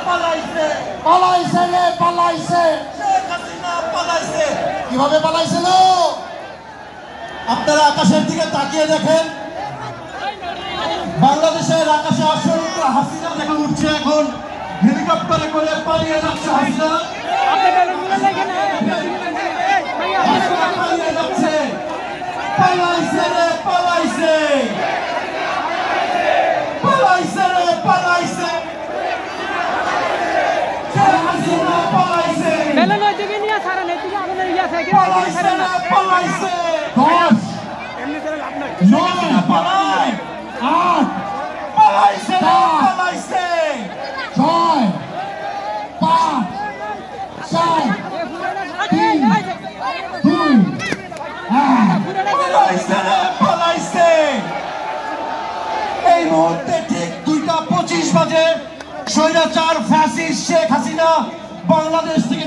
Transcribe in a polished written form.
পালাইছে পালাইছে রে পালাইছে শেখ হাসিনা পালাইছে। কিভাবে পালাইছিল? আপনারা আকাশের দিকে তাকিয়ে দেখেন, বাংলাদেশের আকাশে অসংখ্য হাসিনা দেখা উঠছে। এখন হেলিকপ্টারে করে পালিয়ে যাচ্ছে হাসিনা, পালিয়ে যাচ্ছে। পালাইছে রে পালাইছে, পালাইছে রে পালাইছে, শেখ হাসিনা পালাইছে, পালাইছে রে পালাইছে। 10 9 পালাই 8 পালাইছে রে পালাইছে, 6 5 4 3 2 1 পালাইছে রে পালাইছে। এই মুহূর্তে ঠিক 2টা 25 বাজে স্বৈরাচার ফ্যাসিস্ট শেখ হাসিনা বাংলাদেশ থেকে